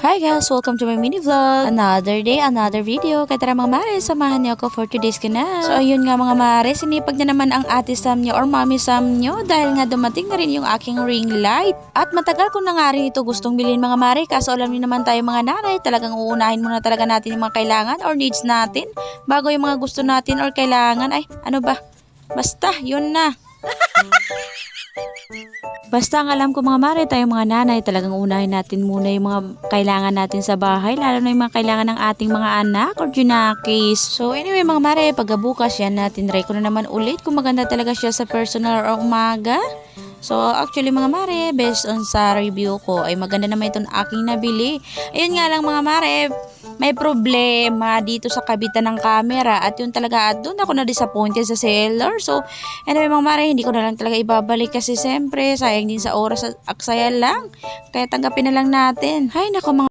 Hi guys! Welcome to my mini vlog. Another day, another video. Kaya tara mga mare, samahan niyo ako for today's kanal. So ayun nga mga mare, sinipag na naman ang ate Sam niyo or mami Sam niyo dahil nga dumating na rin yung aking ring light. At matagal ko na nga rin ito gustong bilhin mga mare, kaso alam niyo naman tayo mga nanay, talagang uunahin muna talaga natin yung mga kailangan or needs natin bago yung mga gusto natin or kailangan. Ay, ano ba? Basta, yun na. Basta ang alam ko mga mare, tayo mga nanay, talagang unahin natin muna yung mga kailangan natin sa bahay, lalo na yung mga kailangan ng ating mga anak or junakis. So anyway mga mare, pagkabukas yan natin, try ko na naman ulit kung maganda talaga siya sa personal or umaga. So actually mga mare, based on sa review ko, ay maganda naman itong aking nabili. Ayun nga lang mga mare, may problema dito sa kabitan ng camera at yun talaga, at doon ako na-disappointed sa seller. So anyway mga mare, hindi ko na lang talaga ibabalik kasi siyempre sayang din sa oras at aksaya lang. Kaya tanggapin na lang natin. Hay nako mga